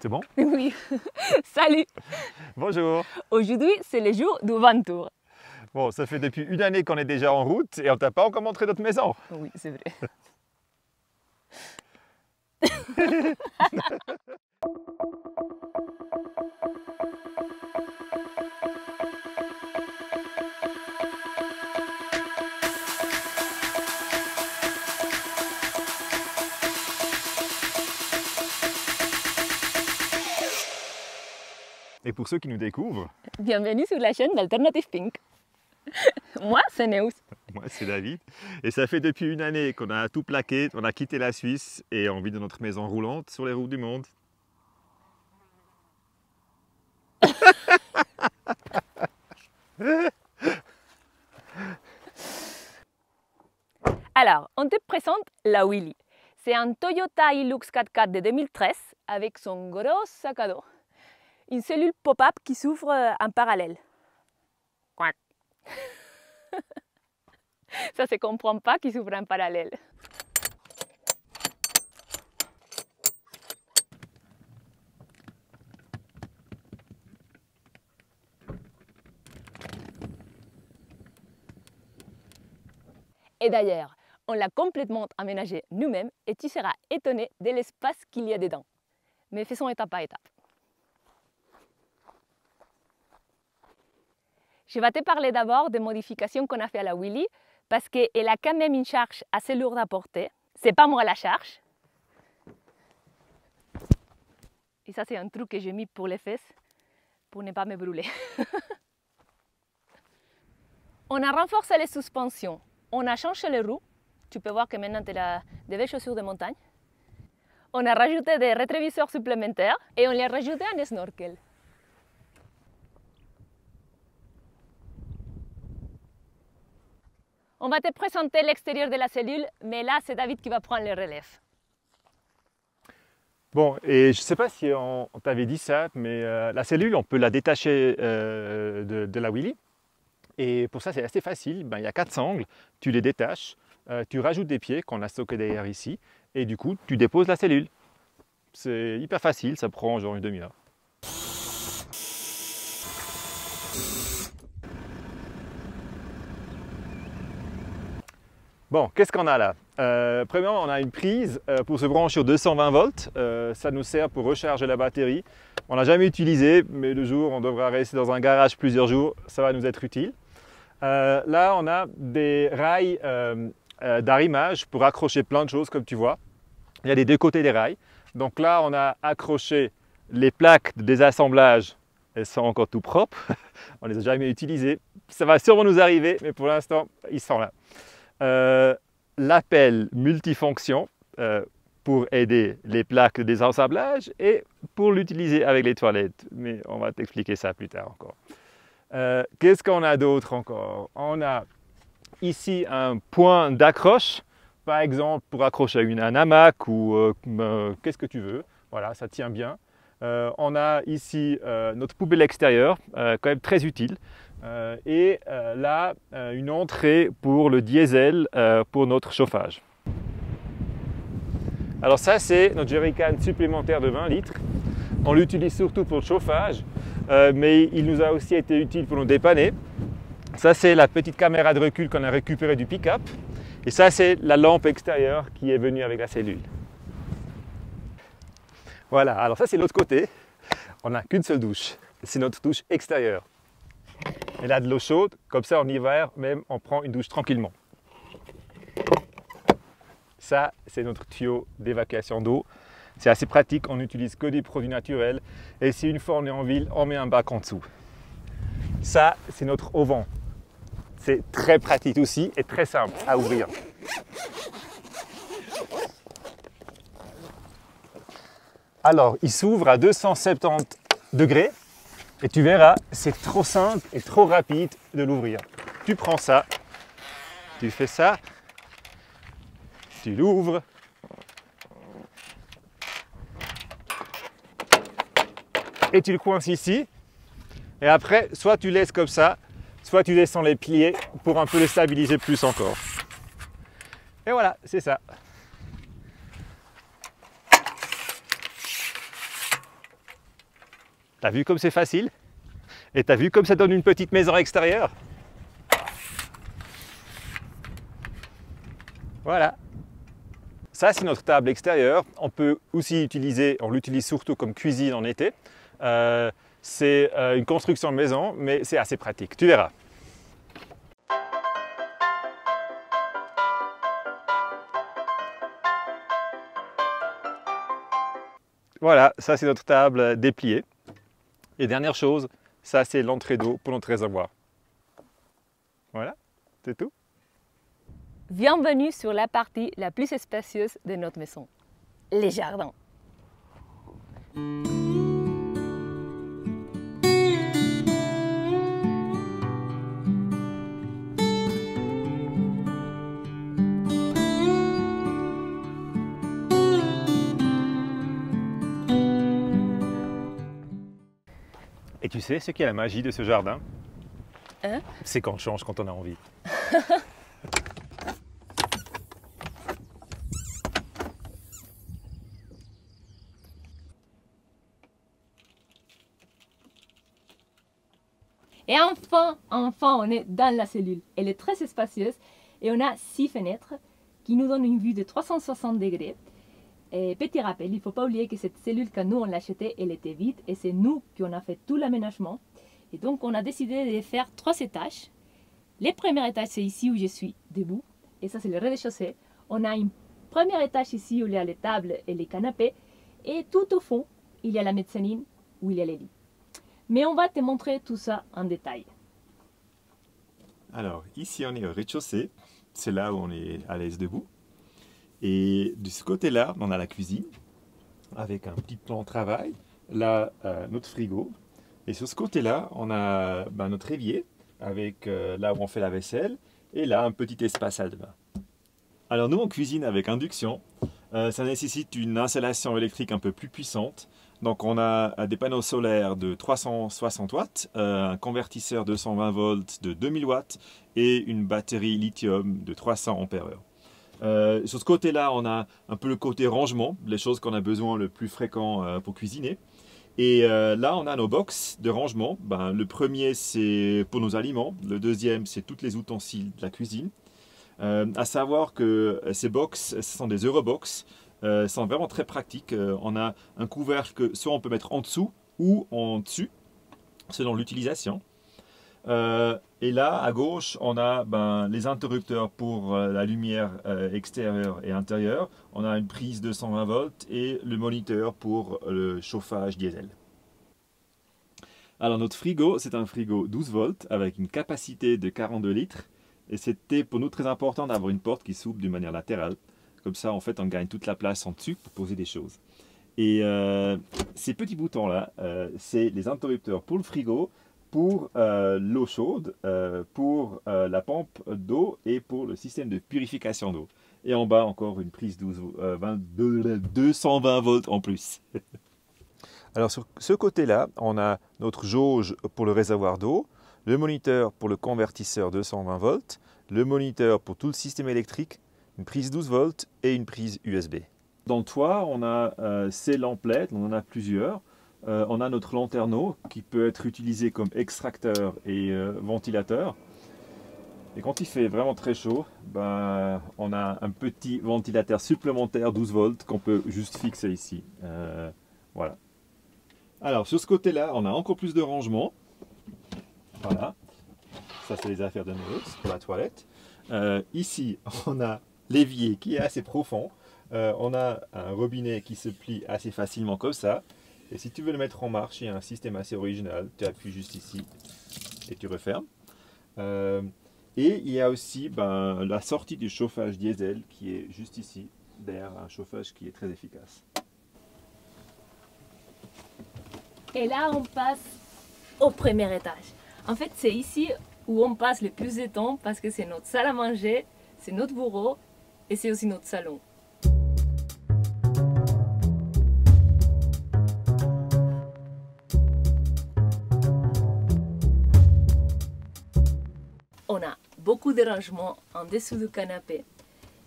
C'est bon? Oui. Salut! Bonjour! Aujourd'hui, c'est le jour du Ventoux. Bon, ça fait depuis une année qu'on est déjà en route et on t'a pas encore montré notre maison. Oui, c'est vrai. Et pour ceux qui nous découvrent, Bienvenue sur la chaîne d'Alternative Pink. Moi, c'est Neus. moi c'est David. Et ça fait depuis une année qu'on a tout plaqué, on a quitté la Suisse et on vit dans notre maison roulante sur les routes du monde. Alors, on te présente la Willy. C'est un Toyota Hilux 4x4 de 2013 avec son gros sac à dos. Une cellule pop-up qui s'ouvre en parallèle. Quack. Ça se comprend pas qu'il s'ouvre en parallèle. Et d'ailleurs, on l'a complètement aménagé nous-mêmes et tu seras étonné de l'espace qu'il y a dedans. Mais faisons étape par étape. Je vais te parler d'abord des modifications qu'on a fait à la Willy parce qu'elle a quand même une charge assez lourde à porter. C'est pas moi la charge. Et ça, c'est un truc que j'ai mis pour les fesses pour ne pas me brûler. On a renforcé les suspensions. On a changé les roues. Tu peux voir que maintenant tu as des belles chaussures de montagne. On a rajouté des rétroviseurs supplémentaires et on les a rajouté un snorkel. On va te présenter l'extérieur de la cellule, mais là, c'est David qui va prendre le relève. Bon, et je ne sais pas si on t'avait dit ça, mais la cellule, on peut la détacher de la Willy. Et pour ça, c'est assez facile. Ben, il y a 4 angles, tu les détaches, tu rajoutes des pieds qu'on a stockés derrière ici, et du coup, tu déposes la cellule. C'est hyper facile, ça prend genre une demi-heure. Bon, qu'est-ce qu'on a là? Premièrement, on a une prise pour se brancher sur 220 volts. Ça nous sert pour recharger la batterie. On l'a jamais utilisé, mais le jour où on devra rester dans un garage plusieurs jours, ça va nous être utile. Là, on a des rails d'arrimage pour accrocher plein de choses, comme tu vois. Il y a les deux côtés des rails. Donc là, on a accroché les plaques de désassemblage. Elles sont encore tout propres. On ne les a jamais utilisées. Ça va sûrement nous arriver, mais pour l'instant, ils sont là. L'appel multifonction pour aider les plaques de désassemblage et pour l'utiliser avec les toilettes. Mais on va t'expliquer ça plus tard encore. Qu'est-ce qu'on a d'autre encore? On a ici un point d'accroche, par exemple pour accrocher un hamac ou qu'est-ce que tu veux. Voilà, ça tient bien. On a ici notre poubelle extérieure, quand même très utile. Et là, une entrée pour le diesel pour notre chauffage. Alors ça, c'est notre jerrycan supplémentaire de 20 litres. On l'utilise surtout pour le chauffage, mais il nous a aussi été utile pour nous dépanner. Ça, c'est la petite caméra de recul qu'on a récupérée du pick-up. Et ça, c'est la lampe extérieure qui est venue avec la cellule. Voilà, alors ça, c'est l'autre côté. On n'a qu'une seule douche. C'est notre douche extérieure. Elle a de l'eau chaude, comme ça en hiver même on prend une douche tranquillement. Ça c'est notre tuyau d'évacuation d'eau. C'est assez pratique, on n'utilise que des produits naturels. Et si une fois on est en ville, on met un bac en dessous. Ça c'est notre auvent. C'est très pratique aussi et très simple à ouvrir. Alors il s'ouvre à 270 degrés. Et tu verras, c'est trop simple et trop rapide de l'ouvrir. Tu prends ça, tu fais ça, tu l'ouvres. Et tu le coinces ici. Et après, soit tu laisses comme ça, soit tu descends les pliés pour un peu le stabiliser plus encore. Et voilà, c'est ça. T'as vu comme c'est facile? Et t'as vu comme ça donne une petite maison extérieure? Voilà. Ça, c'est notre table extérieure. On peut aussi utiliser, on l'utilise surtout comme cuisine en été. C'est une construction de maison, mais c'est assez pratique. Tu verras. Voilà, ça c'est notre table dépliée. Et dernière chose, ça c'est l'entrée d'eau pour notre réservoir. Voilà, c'est tout. Bienvenue sur la partie la plus spacieuse de notre maison, les jardins. Et tu sais ce qui est la magie de ce jardin? Hein? C'est qu'on change quand on a envie. Et enfin, on est dans la cellule. Elle est très spacieuse et on a 6 fenêtres qui nous donnent une vue de 360 degrés. Et petit rappel, il ne faut pas oublier que cette cellule, quand nous on l'a achetée, elle était vide et c'est nous qui on a fait tout l'aménagement. Et donc on a décidé de faire 3 étages. Le premier étage, c'est ici où je suis debout. Et ça, c'est le rez-de-chaussée. On a un premier étage ici où il y a les tables et les canapés. Et tout au fond, il y a la mezzanine où il y a les lits. Mais on va te montrer tout ça en détail. Alors, ici on est au rez-de-chaussée. C'est là où on est à l'aise debout. Et de ce côté-là, on a la cuisine avec un petit plan de travail. Là, notre frigo. Et sur ce côté-là, on a notre évier avec là où on fait la vaisselle. Et là, un petit espace à bain. Alors nous, on cuisine avec induction. Ça nécessite une installation électrique un peu plus puissante. Donc on a des panneaux solaires de 360 watts, un convertisseur 220 volts de 2000 watts et une batterie lithium de 300 ampères heure. Sur ce côté-là, on a un peu le côté rangement, les choses qu'on a besoin le plus fréquent pour cuisiner. Et là, on a nos box de rangement. Le premier, c'est pour nos aliments. Le deuxième, c'est tous les ustensiles de la cuisine. À savoir que ces box, ce sont des Eurobox. Sont vraiment très pratiques. On a un couvercle que soit on peut mettre en dessous ou en dessus, selon l'utilisation. Et là, à gauche, on a les interrupteurs pour la lumière extérieure et intérieure. On a une prise de 120 volts et le moniteur pour le chauffage diesel. Alors notre frigo, c'est un frigo 12 volts avec une capacité de 42 litres. Et c'était pour nous très important d'avoir une porte qui s'ouvre d'une manière latérale. Comme ça, en fait, on gagne toute la place en dessus pour poser des choses. Et ces petits boutons-là, c'est les interrupteurs pour le frigo, pour l'eau chaude, pour la pompe d'eau et pour le système de purification d'eau. Et en bas, encore une prise 220 volts en plus. Alors sur ce côté-là, on a notre jauge pour le réservoir d'eau, le moniteur pour le convertisseur 220 volts, le moniteur pour tout le système électrique, une prise 12 volts et une prise USB. Dans le toit, on a ces lampes LED, on en a plusieurs. On a notre lanterneau qui peut être utilisé comme extracteur et ventilateur. Et quand il fait vraiment très chaud, on a un petit ventilateur supplémentaire 12 volts qu'on peut juste fixer ici. Voilà. Alors sur ce côté-là, on a encore plus de rangement. Voilà. Ça, c'est les affaires de Noël pour la toilette. Ici, on a l'évier qui est assez profond. On a un robinet qui se plie assez facilement comme ça. Et si tu veux le mettre en marche, il y a un système assez original. Tu appuies juste ici et tu refermes. Et il y a aussi la sortie du chauffage diesel qui est juste ici, derrière un chauffage qui est très efficace. Et là, on passe au premier étage. En fait, c'est ici où on passe le plus de temps parce que c'est notre salle à manger, c'est notre bureau et c'est aussi notre salon. On a beaucoup de rangements en dessous du canapé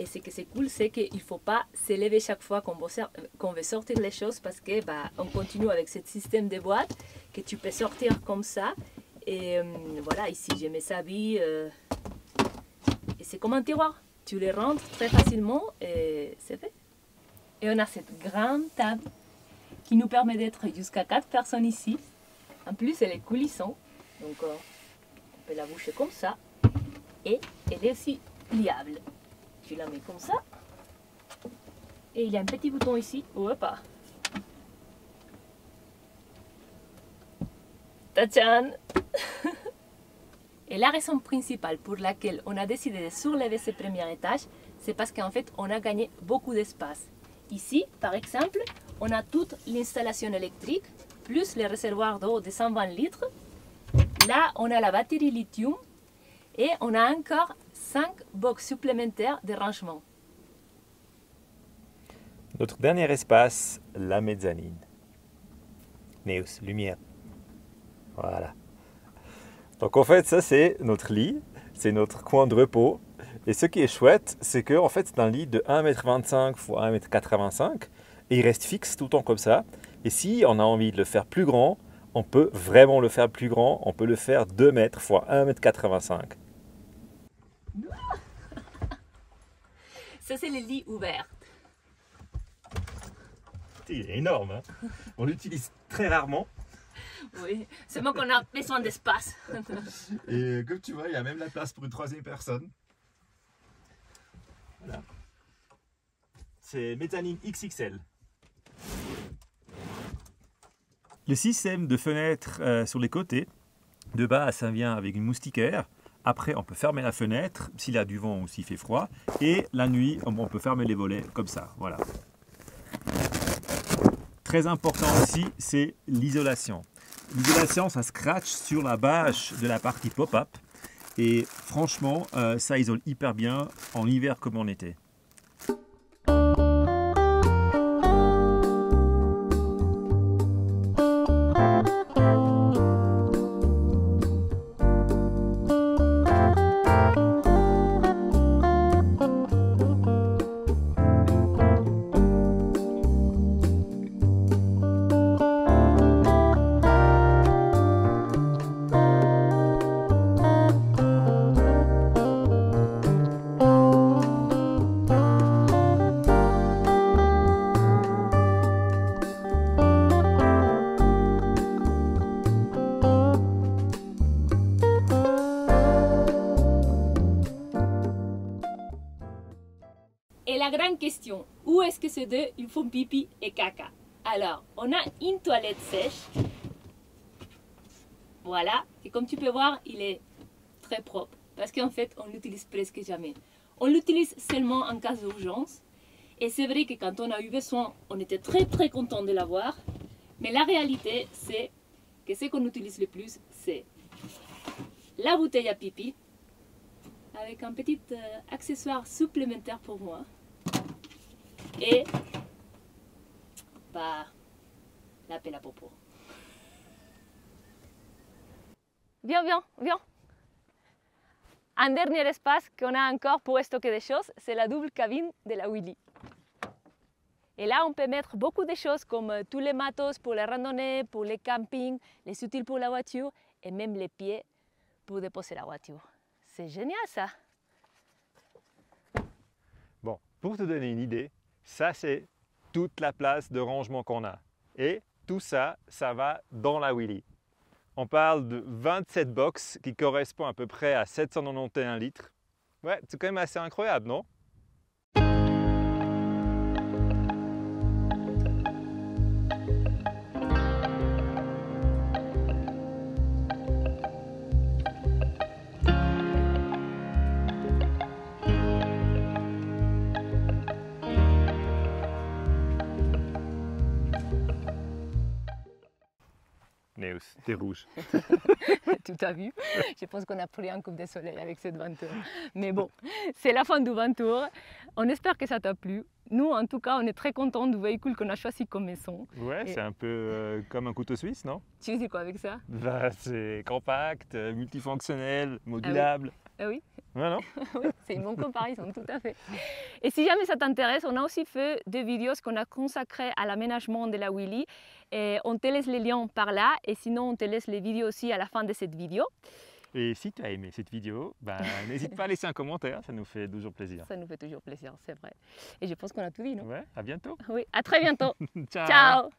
Et ce que c'est cool, c'est qu'il ne faut pas se lever chaque fois qu'on veut sortir les choses parce que on continue avec ce système de boîte que tu peux sortir comme ça. Et voilà, ici j'ai mes habits. Et c'est comme un tiroir. Tu les rentres très facilement et c'est fait. Et on a cette grande table qui nous permet d'être jusqu'à 4 personnes ici. En plus, elle est coulissante. Donc on peut la boucher comme ça. Et elle est aussi pliable. Tu la mets comme ça. Et il y a un petit bouton ici. Hop. Tachan. Et la raison principale pour laquelle on a décidé de soulever ce premier étage, c'est parce qu'en fait, on a gagné beaucoup d'espace. Ici, par exemple, on a toute l'installation électrique, plus les réservoirs d'eau de 120 litres. Là, on a la batterie lithium. Et on a encore 5 box supplémentaires de rangement. Notre dernier espace, la mezzanine. Neus, lumière. Voilà. Donc en fait, ça c'est notre lit, c'est notre coin de repos. Et ce qui est chouette, c'est que en fait, c'est un lit de 1,25 m x 1,85 m et il reste fixe tout le temps comme ça. Et si on a envie de le faire plus grand, on peut vraiment le faire plus grand. On peut le faire 2 m x 1,85 m. Ça, c'est le lit ouvert. Il est énorme, hein. On l'utilise très rarement. Oui, c'est bon qu'on a besoin d'espace. Et comme tu vois, il y a même la place pour une 3e personne. Voilà. C'est mezzanine XXL. Le système de fenêtres sur les côtés, de base, ça vient avec une moustiquaire. Après, on peut fermer la fenêtre s'il y a du vent ou s'il fait froid. Et la nuit, on peut fermer les volets comme ça. Voilà. Très important aussi, c'est l'isolation. L'isolation, ça scratch sur la bâche de la partie pop-up. Et franchement, ça isole hyper bien en hiver comme en été. Et la grande question, où est-ce que ces deux ils font pipi et caca? Alors, on a une toilette sèche. Voilà, et comme tu peux voir, il est très propre. Parce qu'en fait, on l'utilise presque jamais. On l'utilise seulement en cas d'urgence. Et c'est vrai que quand on a eu besoin, on était très content de l'avoir. Mais la réalité, c'est que ce qu'on utilise le plus, c'est la bouteille à pipi, avec un petit accessoire supplémentaire pour moi. Et la pelle à popo. Viens. Un dernier espace qu'on a encore pour stocker des choses, c'est la double cabine de la Willy. Et là, on peut mettre beaucoup de choses comme tous les matos pour les randonnées, pour les campings, les outils pour la voiture et même les pieds pour déposer la voiture. C'est génial ça! Bon, pour te donner une idée, ça c'est toute la place de rangement qu'on a. Et tout ça, ça va dans la Willy. On parle de 27 box qui correspond à peu près à 791 litres. Ouais, c'est quand même assez incroyable, non? Neus, t'es rouge. Tout a vu. Je pense qu'on a pris un coup de soleil avec cette aventure. Mais bon, c'est la fin du 20 tours. On espère que ça t'a plu. nous, en tout cas, on est très contents du véhicule qu'on a choisi comme maison. Ouais, Et- c'est un peu comme un couteau suisse, non? Tu veux dire quoi avec ça? Bah, c'est compact, multifonctionnel, modulable. Ah oui, Ouais, non? oui, c'est une bonne comparaison, tout à fait. Et si jamais ça t'intéresse, on a aussi fait des vidéos qu'on a consacrées à l'aménagement de la Willy. Et on te laisse les liens par là, et sinon on te laisse les vidéos aussi à la fin de cette vidéo. Et si tu as aimé cette vidéo, bah, n'hésite pas à laisser un commentaire, ça nous fait toujours plaisir. Ça nous fait toujours plaisir, c'est vrai. Et je pense qu'on a tout dit, non? Ouais, à bientôt. Oui, à très bientôt. Ciao. Ciao.